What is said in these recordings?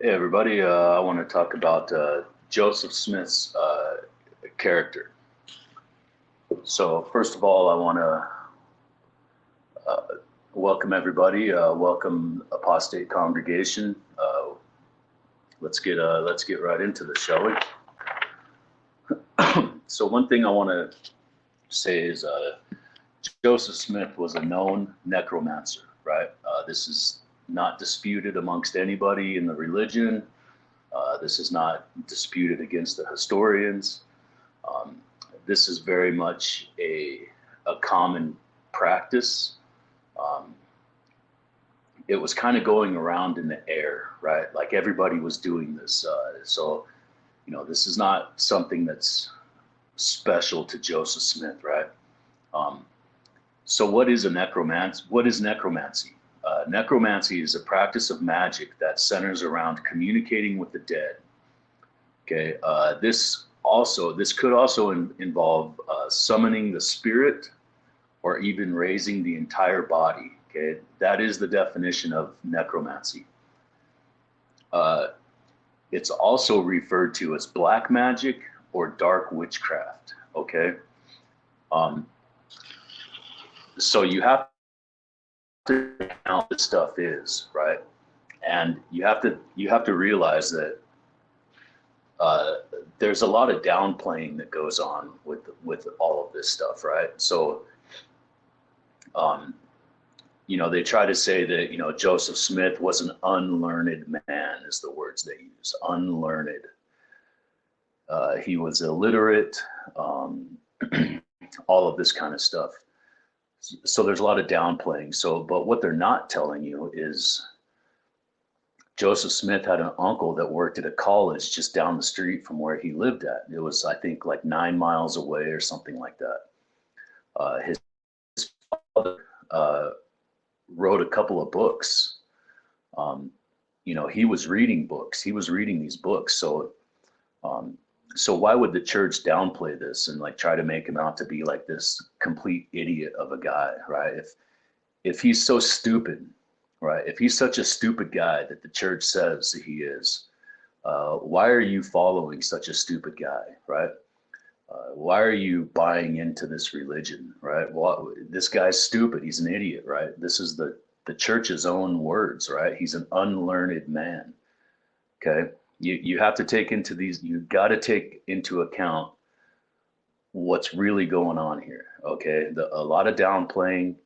Hey everybody, I want to talk about Joseph Smith's character. So first of all, I want to welcome everybody. Welcome apostate congregation. Let's get right into this, shall we? So one thing I want to say is Joseph Smith was a known necromancer, right? This is not disputed amongst anybody in the religion. This is not disputed against the historians. This is very much a common practice. It was kind of going around in the air, right? Like everybody was doing this. So, this is not something that's special to Joseph Smith, right? So what is a necromancy? What is necromancy? Necromancy is a practice of magic that centers around communicating with the dead. Okay, this could also involve summoning the spirit or even raising the entire body. Okay, that is the definition of necromancy. It's also referred to as black magic or dark witchcraft. Okay, so you have to know how this stuff is, right? And you have to realize that there's a lot of downplaying that goes on with all of this stuff, right? So, they try to say that Joseph Smith was an unlearned man, is the words they use. Unlearned. He was illiterate. All of this kind of stuff. So there's a lot of downplaying. But what they're not telling you is Joseph Smith had an uncle that worked at a college just down the street from where he lived at. It was, I think, like 9 miles away or something like that. His father wrote a couple of books. He was reading books. He was reading these books. So why would the church downplay this and like try to make him out to be like this complete idiot of a guy, right? If he's so stupid, right? If he's such a stupid guy that the church says he is, why are you following such a stupid guy, right? Why are you buying into this religion, right? This guy's stupid. He's an idiot, right? This is the church's own words, right? He's an unlearned man. Okay. You have to take you've got to take into account what's really going on here. Okay. A lot of downplaying.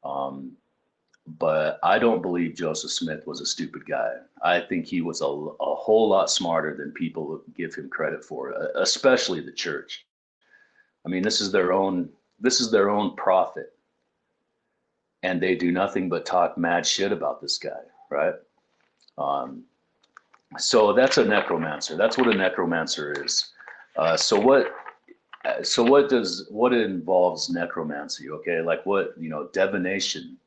But I don't believe Joseph Smith was a stupid guy. I think he was a whole lot smarter than people give him credit for, especially the church. I mean, this is their own prophet, and they do nothing but talk mad shit about this guy, right? So that's a necromancer. That's what a necromancer is. So what involves necromancy? Okay, like divination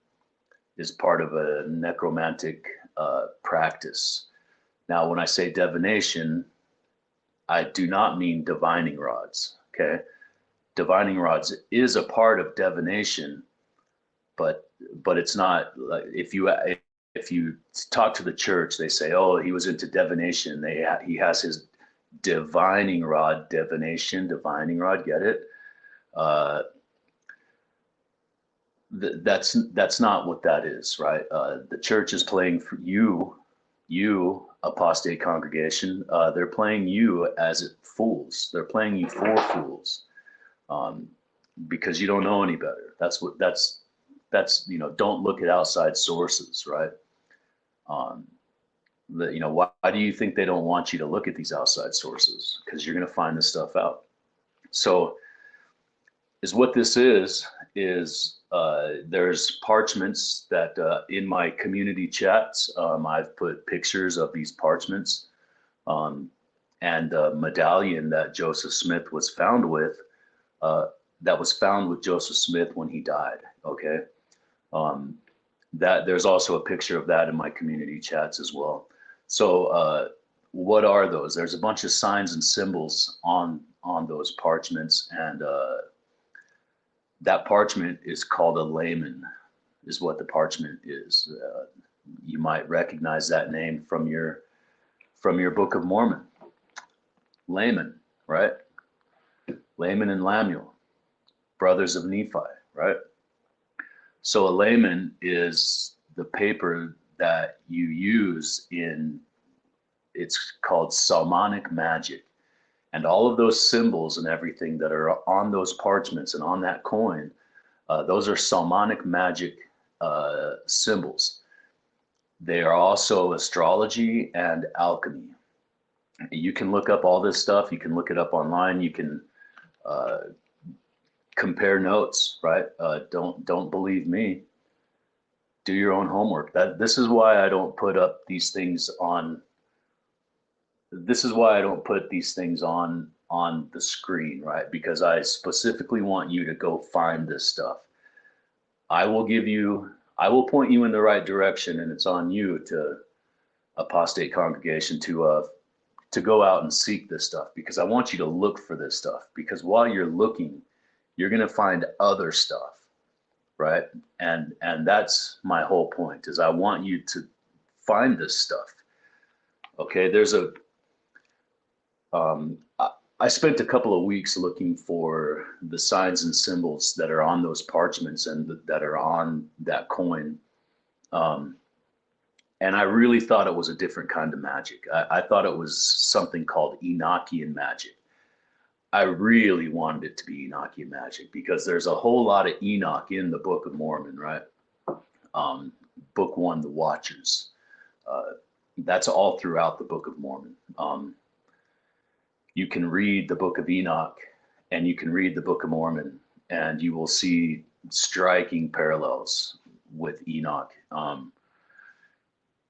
is part of a necromantic practice. Now, when I say divination, I do not mean divining rods. Okay, divining rods is a part of divination, but it's not like if you talk to the church, they say, oh, he was into divination. He has his divining rod, divining rod. Get it? That's not what that is, right? The church is playing for you apostate congregation. They're playing you as fools. They're playing you for fools, because you don't know any better. That's don't look at outside sources, right? Why do you think they don't want you to look at these outside sources? Because you're going to find this stuff out. So what this is there's parchments that in my community chats, I've put pictures of these parchments, and the medallion that Joseph Smith was found with, that was found with Joseph Smith when he died. Okay. That there's also a picture of that in my community chats as well. So what are those? There's a bunch of signs and symbols on those parchments, and that parchment is called a layman, is what the parchment is. You might recognize that name from your from your Book of Mormon, layman, right? Layman and Lamuel, brothers of Nephi, right? So a layman is the paper that you use in, it's called Salonic magic. And all of those symbols and everything that are on those parchments and on that coin, those are Salonic magic symbols. They are also astrology and alchemy. You can look up all this stuff. You can look it up online. You can compare notes, right? Don't believe me. Do your own homework. This is why I don't put up these things on. This is why I don't put these things on the screen, right? Because I specifically want you to go find this stuff. I will point you in the right direction, and it's on you, to apostate congregation, to go out and seek this stuff, because I want you to look for this stuff, because while you're looking, you're going to find other stuff, right? And that's my whole point, is I want you to find this stuff. Okay, there's I spent a couple of weeks looking for the signs and symbols that are on those parchments and that are on that coin. And I really thought it was a different kind of magic. I thought it was something called Enochian magic. I really wanted it to be Enochian magic, because there's a whole lot of Enoch in the Book of Mormon, right? Book 1, the Watchers. That's all throughout the Book of Mormon. You can read the Book of Enoch and you can read the Book of Mormon, and you will see striking parallels with Enoch.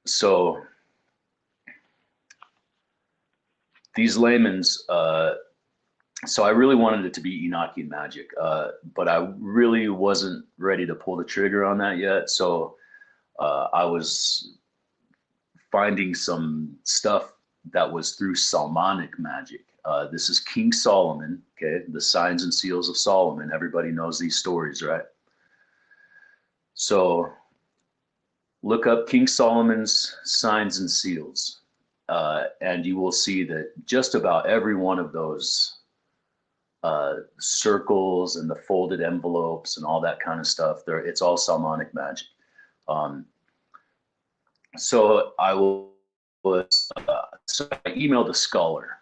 So these laymen's, so I really wanted it to be Enochian magic, but I really wasn't ready to pull the trigger on that yet. So I was finding some stuff that was through Salonic magic. This is King Solomon, okay? The signs and seals of Solomon. Everybody knows these stories, right? So look up King Solomon's signs and seals, and you will see that just about every one of those circles and the folded envelopes and all that kind of stuff, it's all Salonic magic. So I emailed a scholar.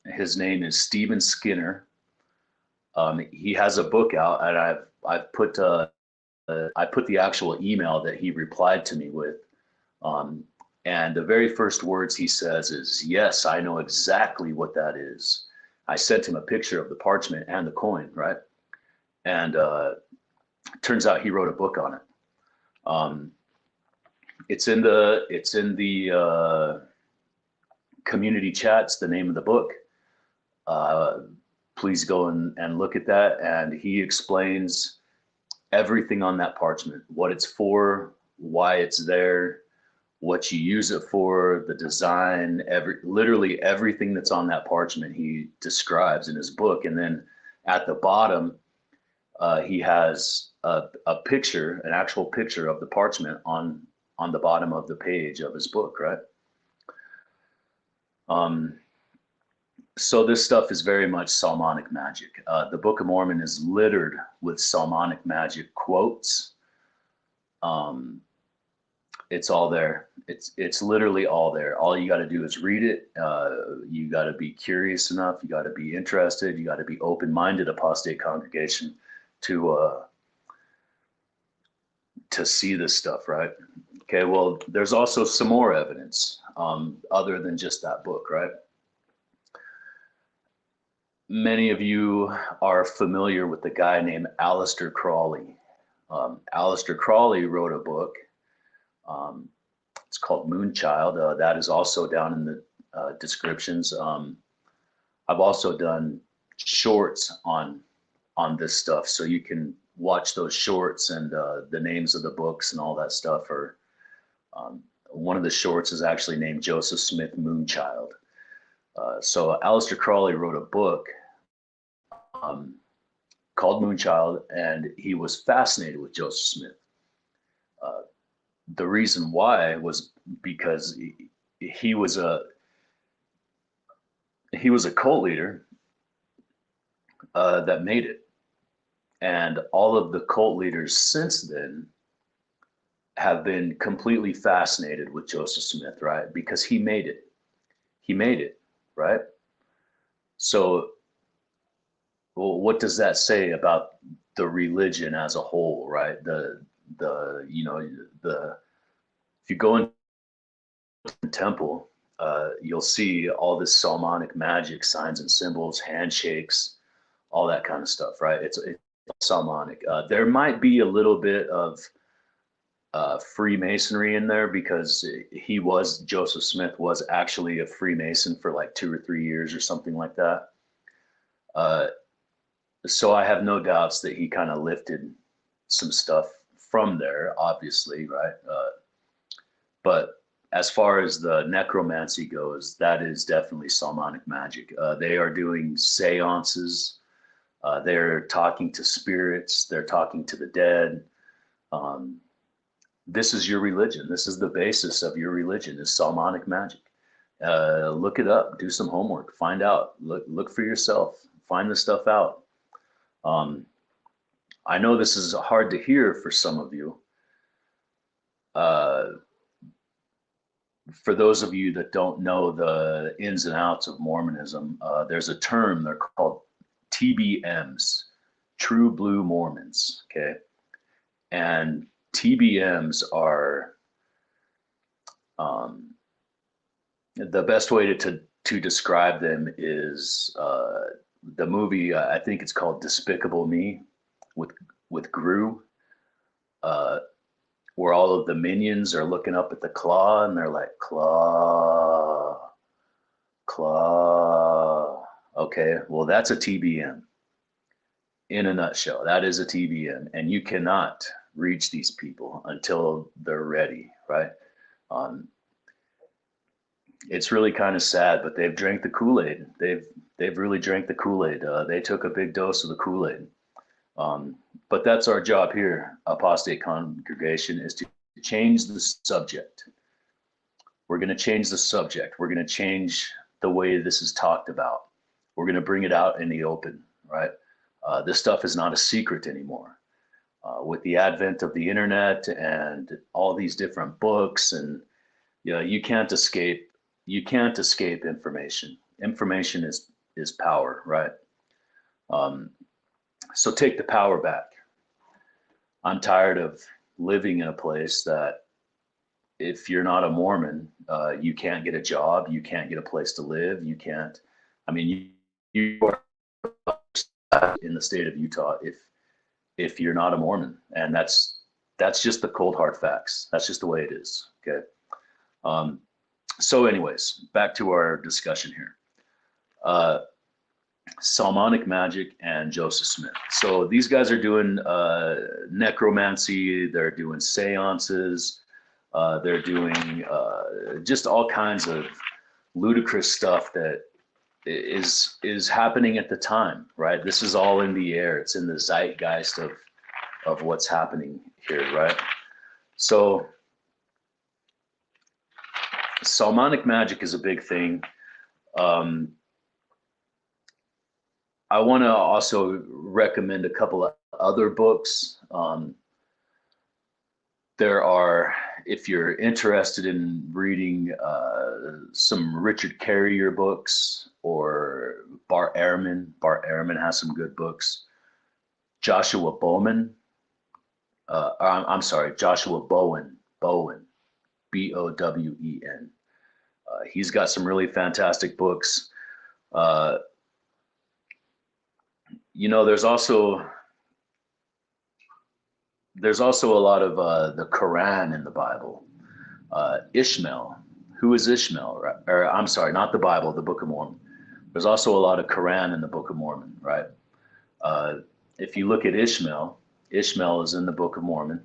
His name is Stephen Skinner. He has a book out, and I've put I put the actual email that he replied to me with. And the very first words he says is, "Yes, I know exactly what that is." I sent him a picture of the parchment and the coin, right? And turns out he wrote a book on it. It's in the community chats, the name of the book. Please go and look at that. And he explains everything on that parchment, what it's for, why it's there, what you use it for, the design, literally everything that's on that parchment he describes in his book. And then at the bottom, he has a picture, an actual picture of the parchment on the bottom of the page of his book, right? So this stuff is very much Salonic magic. The Book of Mormon is littered with Salonic magic quotes. It's all there. It's literally all there. All you got to do is read it. You got to be curious enough. You got to be interested. You got to be open-minded, apostate congregation, to see this stuff, right? Okay, well, there's also some more evidence other than just that book, right? Many of you are familiar with the guy named Aleister Crowley. Aleister Crowley wrote a book. It's called Moonchild. That is also down in the descriptions. I've also done shorts on this stuff, so you can watch those shorts, and the names of the books and all that stuff are. One of the shorts is actually named Joseph Smith Moonchild. So Aleister Crowley wrote a book called Moonchild, and he was fascinated with Joseph Smith. The reason why was because he was a cult leader that made it, and all of the cult leaders since then have been completely fascinated with Joseph Smith, right? Because he made it. He made it, right? So, well, what does that say about the religion as a whole, right? If you go into the temple, you'll see all this Salonic magic, signs and symbols, handshakes, all that kind of stuff, right? It's Salonic. There might be a little bit of Freemasonry in there, because Joseph Smith was actually a Freemason for like 2 or 3 years or something like that. So I have no doubts that he kind of lifted some stuff from there, obviously, right? But as far as the necromancy goes, that is definitely Salonic magic. They are doing seances. They're talking to spirits. They're talking to the dead. This is your religion. This is the basis of your religion, is Salonic magic. Look it up. Do some homework. Find out. Look for yourself. Find the stuff out. I know this is hard to hear for some of you. For those of you that don't know the ins and outs of Mormonism, there's a term, they're called TBMs, True Blue Mormons, okay? And TBMs are, the best way to describe them is the movie, I think it's called Despicable Me with Gru, where all of the minions are looking up at the claw and they're like, claw, claw. Okay, well, that's a TBM. In a nutshell, that is a TBM, and you cannot reach these people until they're ready, right? It's really kind of sad, but they've drank the Kool-Aid. They've really drank the Kool-Aid. They took a big dose of the Kool-Aid. But that's our job here, Apostate Congregation, is to change the subject. We're going to change the subject. We're going to change the way this is talked about. We're going to bring it out in the open, right? This stuff is not a secret anymore. With the advent of the internet and all these different books, and you can't escape information. Information is power, right? So take the power back. I'm tired of living in a place that if you're not a Mormon, you can't get a job, you can't get a place to live, you can't. I mean, you are in the state of Utah if you're not a Mormon, and that's just the cold hard facts. That's just the way it is. Okay. So, anyways, back to our discussion here. Salonic magic and Joseph Smith. So these guys are doing necromancy. They're doing seances. They're doing just all kinds of ludicrous stuff that is happening at the time, right? This is all in the air. It's in the zeitgeist of what's happening here, right? So Salonic magic is a big thing. I want to also recommend a couple of other books. There are, if you're interested in reading some Richard Carrier books, or Bart Ehrman has some good books. Joshua Bowen, Bowen, he's got some really fantastic books. There's also a lot of the Quran in the Bible. Ishmael, who is Ishmael? Right? Or I'm sorry, not the Bible, the Book of Mormon. There's also a lot of Quran in the Book of Mormon, right? If you look at Ishmael is in the Book of Mormon.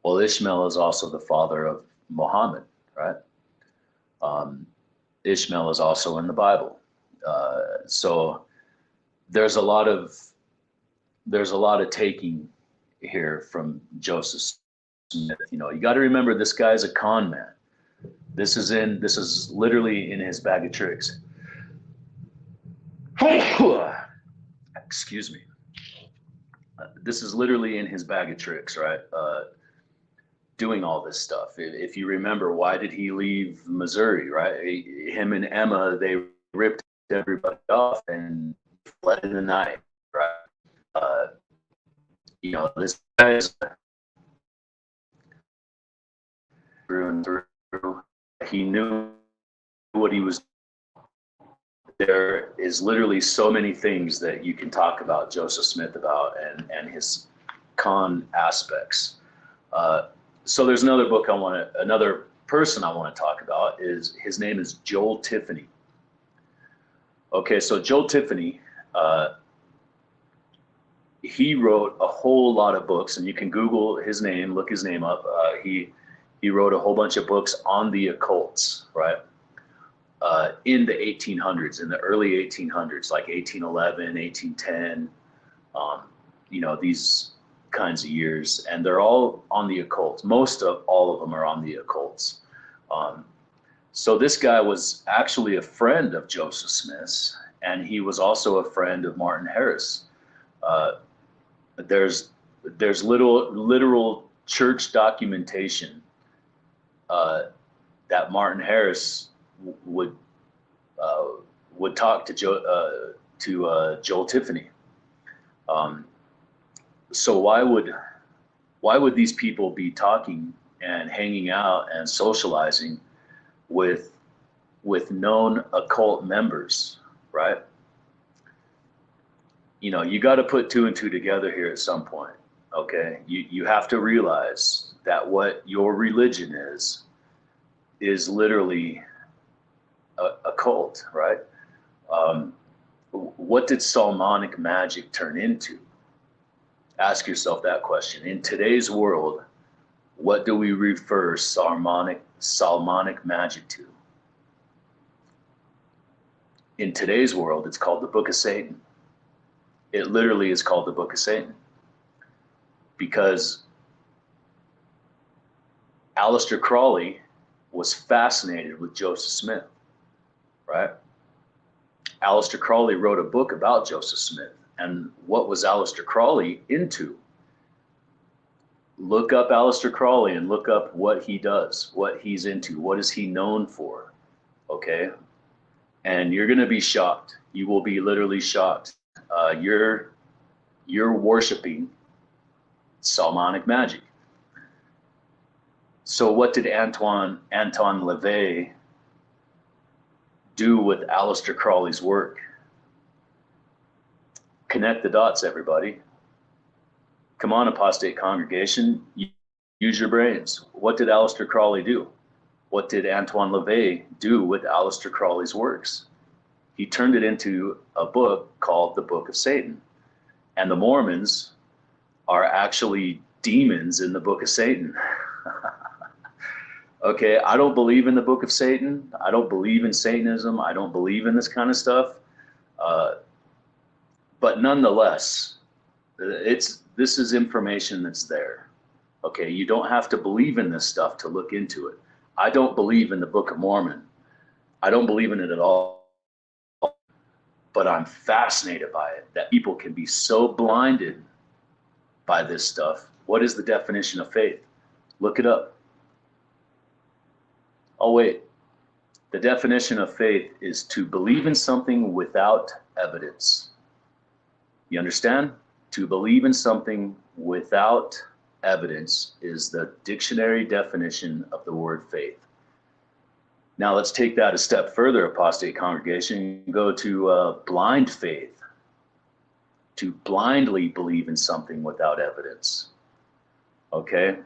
Well, Ishmael is also the father of Muhammad, right? Ishmael is also in the Bible. So there's a lot of taking here from Joseph Smith. You got to remember, this guy's a con man. This is literally in his bag of tricks. Excuse me. This is literally in his bag of tricks, right? Doing all this stuff. If you remember, why did he leave Missouri, right? Him and Emma, they ripped everybody off and fled in the night, right? This guy is through and through. He knew what he was. There is literally so many things that you can talk about Joseph Smith about and his con aspects. So there's another person I want to talk about. His name is Joel Tiffany. Okay, so Joel Tiffany, he wrote a whole lot of books, and you can Google his name, look his name up. He wrote a whole bunch of books on the occults, right? In the 1800s, in the early 1800s, like 1811, 1810, these kinds of years, and they're all on the occults. Most of all of them are on the occults. So this guy was actually a friend of Joseph Smith's, and he was also a friend of Martin Harris. There's literal church documentation that Martin Harris would talk to Joel Tiffany. So why would these people be talking and hanging out and socializing with known occult members, right? You got to put two and two together here at some point. Okay, you have to realize that what your religion is literally a cult, right? What did Salonic magic turn into? Ask yourself that question. In today's world, what do we refer Salonic magic to? In today's world, it's called the Book of Satan. It literally is called the Book of Satan because Aleister Crowley was fascinated with Joseph Smith, right? Aleister Crowley wrote a book about Joseph Smith. And what was Aleister Crowley into? Look up Aleister Crowley and look up what he does, what he's into, what is he known for, okay? And you're going to be shocked. You will be literally shocked. You're worshiping Salonic magic. So what did Anton LaVey do with Aleister Crowley's work? Connect the dots, everybody. Come on, apostate congregation, use your brains. What did Aleister Crowley do? What did Antoine LaVey do with Aleister Crowley's works? He turned it into a book called the Book of Satan. And the Mormons are actually demons in the Book of Satan. Okay, I don't believe in the Book of Satan. I don't believe in Satanism. I don't believe in this kind of stuff. But nonetheless, this is information that's there. Okay, you don't have to believe in this stuff to look into it. I don't believe in the Book of Mormon. I don't believe in it at all. But I'm fascinated by it, that people can be so blinded by this stuff. What is the definition of faith? Look it up. Oh, wait. The definition of faith is to believe in something without evidence. You understand? To believe in something without evidence is the dictionary definition of the word faith. Now let's take that a step further, apostate congregation, and go to blind faith, to blindly believe in something without evidence. Okay?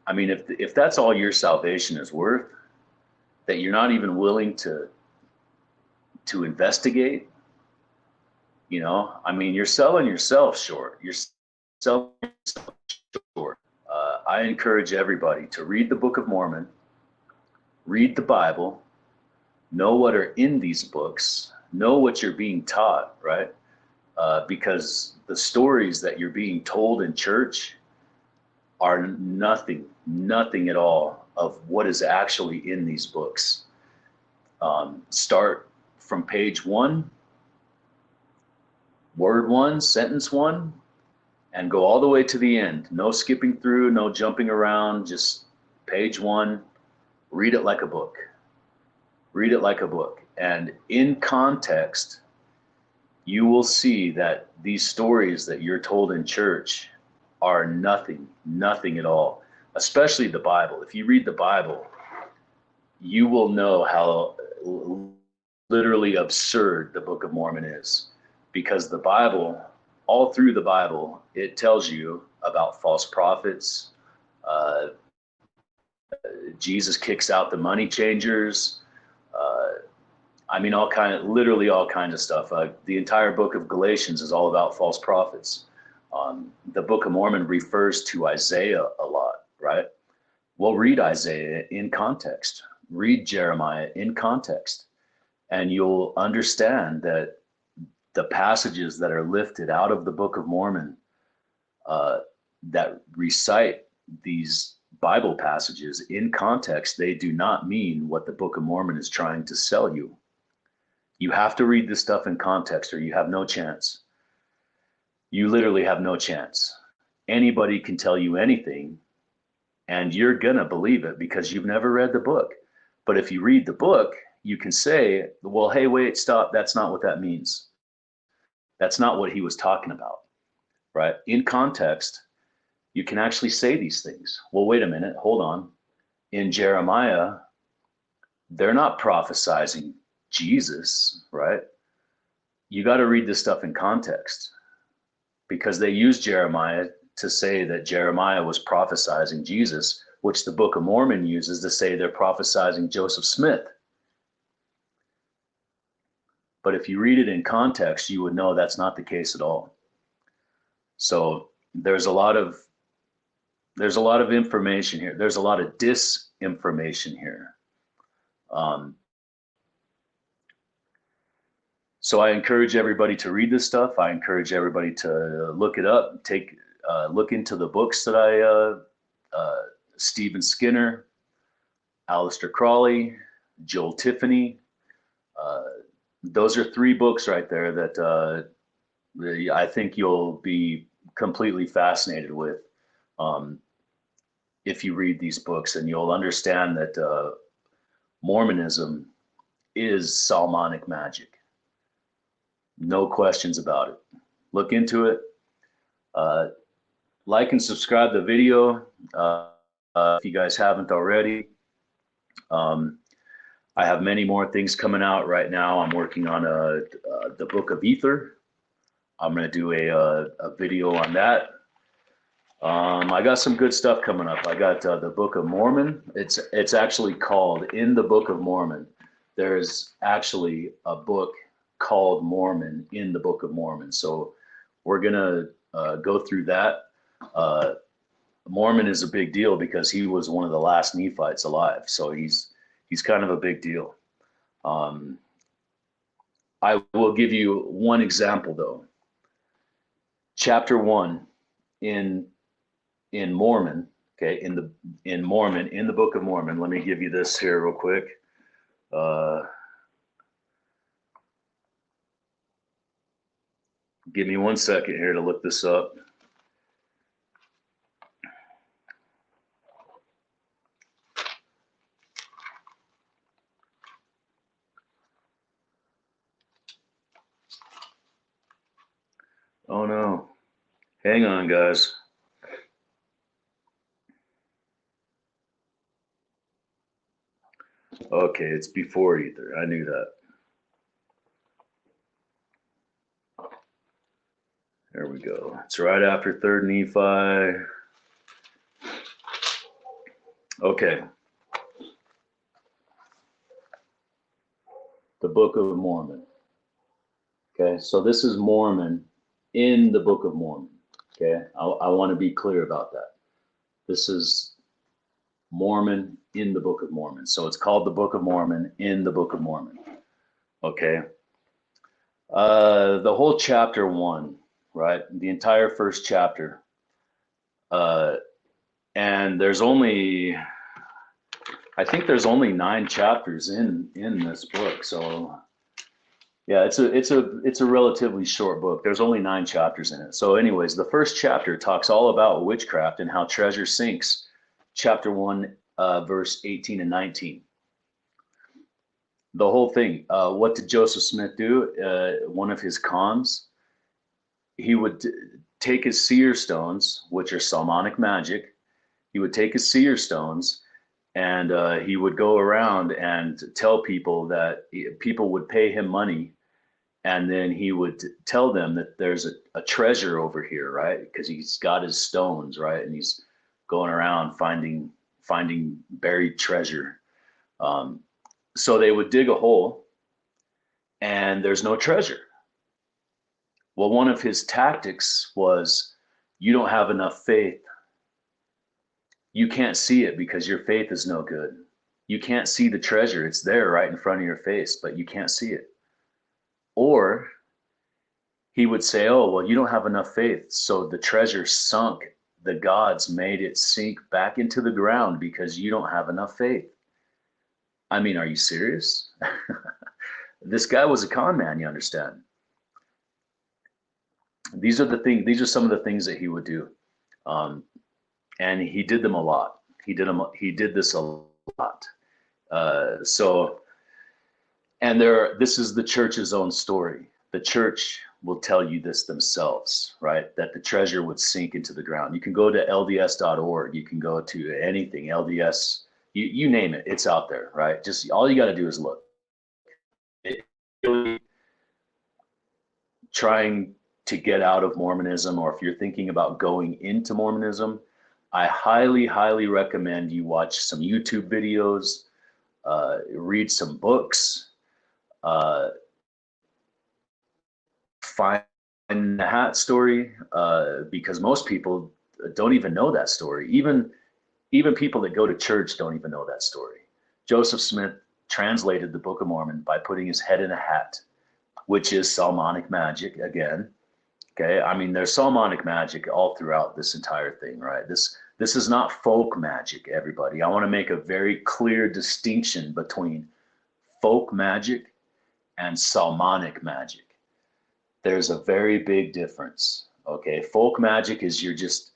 I mean, if that's all your salvation is worth, that you're not even willing to investigate, I mean, you're selling yourself short. You're selling yourself short. I encourage everybody to read the Book of Mormon, read the Bible, know what are in these books, know what you're being taught, right? Because the stories that you're being told in church are nothing at all of what is actually in these books. Start from page 1, word 1, sentence 1, and go all the way to the end. No skipping through, no jumping around, just page 1. Read it like a book. Read it like a book. And in context, you will see that these stories that you're told in church are nothing at all, especially the Bible. If you read the Bible, you will know how literally absurd the Book of Mormon is, because the Bible, all through the Bible, it tells you about false prophets. Jesus kicks out the money changers. Literally all kinds of stuff. The entire book of Galatians is all about false prophets. The Book of Mormon refers to Isaiah a lot, right? Well, read Isaiah in context. Read Jeremiah in context. And you'll understand that the passages that are lifted out of the Book of Mormon that recite these Bible passages in context, they do not mean what the Book of Mormon is trying to sell you. You have to read this stuff in context or you have no chance. You literally have no chance. Anybody can tell you anything and you're gonna believe it because you've never read the book. But if you read the book, you can say, well, hey, wait, stop. That's not what that means. That's not what he was talking about, right? In context, you can actually say these things. Well, wait a minute, hold on. In Jeremiah, they're not prophesizing Jesus, right? You got to read this stuff in context, because they use Jeremiah to say that Jeremiah was prophesizing Jesus, which the Book of Mormon uses to say they're prophesizing Joseph Smith. But if you read it in context, you would know that's not the case at all. So there's a lot of information here. There's a lot of disinformation here. So I encourage everybody to read this stuff. I encourage everybody to look it up, look into the books that Stephen Skinner, Aleister Crowley, Joel Tiffany. Those are 3 books right there that I think you'll be completely fascinated with if you read these books, and you'll understand that Mormonism is Salonic magic. No questions about it. Look into it. Like and subscribe to the video if you guys haven't already. I have many more things coming out right now. I'm working on the Book of Ether. I'm going to do a video on that. I got some good stuff coming up. I got the Book of Mormon. It's actually called In the Book of Mormon. There's actually a book called Mormon in the Book of Mormon. So we're going to go through that. Mormon is a big deal because he was one of the last Nephites alive. So he's kind of a big deal. I will give you one example though. Chapter 1 in Mormon, okay, in Mormon, in the Book of Mormon. Let me give you this here real quick. Give me 1 second here to look this up. Oh no, hang on guys. Okay, it's before Ether. I knew that. There we go. It's right after 3rd Nephi. Okay. The Book of Mormon. Okay, so this is Mormon in the Book of Mormon. Okay, I want to be clear about that. This is Mormon in the Book of Mormon. So it's called the Book of Mormon in the Book of Mormon. Okay. The whole chapter 1, right? The entire first chapter. And there's only I think there's only 9 chapters in this book, so yeah, it's a relatively short book. There's only 9 chapters in it. So, anyways, the first chapter talks all about witchcraft and how treasure sinks. Chapter 1, verse 18 and 19. The whole thing. What did Joseph Smith do? One of his cons, he would take his seer stones, which are Salonic magic. He would take his seer stones, and he would go around and tell people that people would pay him money, and then he would tell them that there's a treasure over here, right? Because he's got his stones, right? And he's going around finding buried treasure. So they would dig a hole, and there's no treasure. Well, one of his tactics was, you don't have enough faith. You can't see it because your faith is no good. You can't see the treasure. It's there right in front of your face, but you can't see it. Or he would say, oh, well, you don't have enough faith, so the treasure sunk. The gods made it sink back into the ground because you don't have enough faith. I mean, are you serious? This guy was a con man, you understand? These are some of the things that he would do. And he did them a lot. He did this a lot. This is the church's own story. The church will tell you this themselves, right? That the treasure would sink into the ground. You can go to LDS.org. You can go to anything, LDS, you name it, it's out there, right? Just all you got to do is look. Trying to get out of Mormonism, or if you're thinking about going into Mormonism, I highly, highly recommend you watch some YouTube videos, read some books, find the hat story, because most people don't even know that story. Even people that go to church don't even know that story. Joseph Smith translated the Book of Mormon by putting his head in a hat, which is Salonic magic again. Okay, I mean, there's Salonic magic all throughout this entire thing, right? This is not folk magic, everybody. I want to make a very clear distinction between folk magic and Salonic magic. There's a very big difference. Okay, folk magic is you're just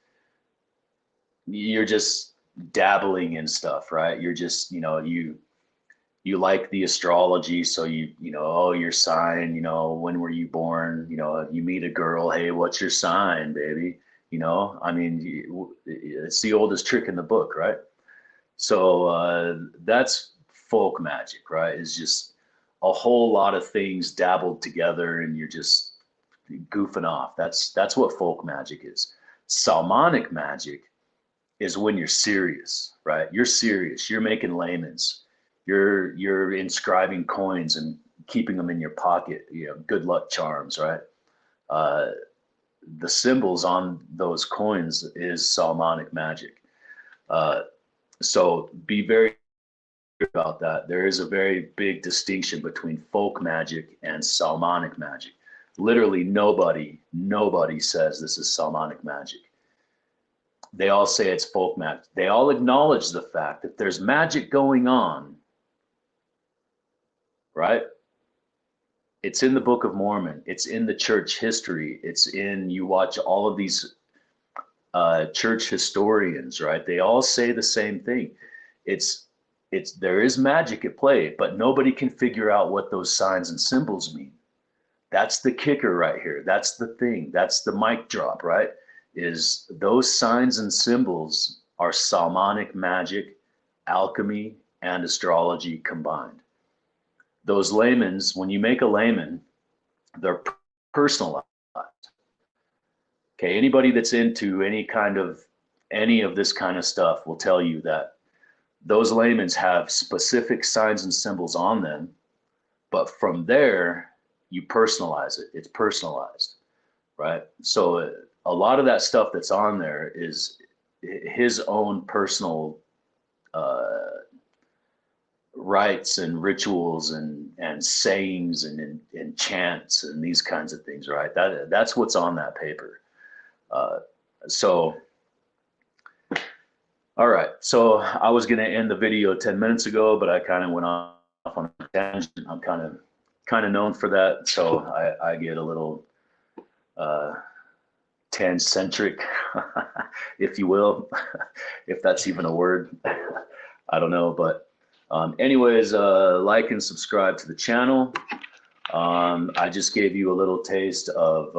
dabbling in stuff, right? You're just, you like the astrology, so oh, your sign, when were you born? You meet a girl, hey, what's your sign, baby? I mean, it's the oldest trick in the book, right? So that's folk magic, right? It's just a whole lot of things dabbled together, and you're just goofing off. That's what folk magic is. Salmonic magic is when you're serious, right? You're serious. You're making layman's. You're inscribing coins and keeping them in your pocket. Good luck charms, right? The symbols on those coins is Salmonic magic. So be very clear about that. There is a very big distinction between folk magic and Salmonic magic. Literally nobody says this is Salmonic magic. They all say it's folk magic. They all acknowledge the fact that there's magic going on, right? It's in the Book of Mormon. It's in the church history. You watch all of these church historians, right? They all say the same thing. There is magic at play, but nobody can figure out what those signs and symbols mean. That's the kicker right here. That's the thing. That's the mic drop, right? Is those signs and symbols are Salmonic magic, alchemy, and astrology combined. Those layman's, when you make a layman, they're personalized. Okay, anybody that's into any of this kind of stuff will tell you that those layman's have specific signs and symbols on them, but from there, you personalize it. It's personalized, right? So a lot of that stuff that's on there is his own personal rites and rituals and sayings and chants and these kinds of things, right? That's what's on that paper. So All right, so I was going to end the video 10 minutes ago, but I kind of went off on a tangent. I'm kind of known for that, so I get a little tangent-centric, if you will, if that's even a word. I don't know, but anyways, like and subscribe to the channel. I just gave you a little taste of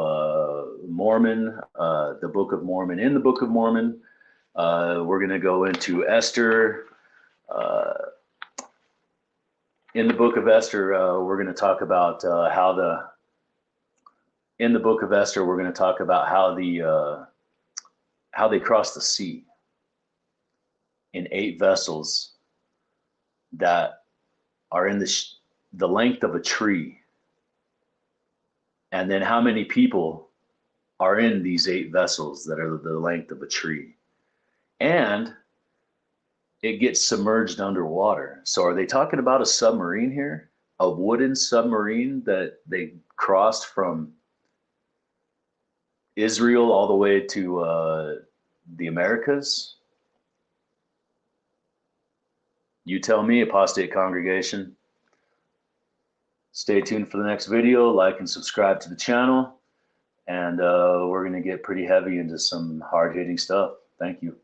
Mormon, the Book of Mormon. In the Book of Mormon, we're going to go into Esther. In the Book of Esther, we're going to talk about in the Book of Esther, we're going to talk about how they crossed the sea in 8 vessels that are in the length of a tree. And then how many people are in these 8 vessels that are the length of a tree. And it gets submerged underwater. So are they talking about a submarine here? A wooden submarine that they crossed from Israel all the way to the Americas? You tell me, apostate congregation. Stay tuned for the next video. Like and subscribe to the channel. And we're going to get pretty heavy into some hard-hitting stuff. Thank you.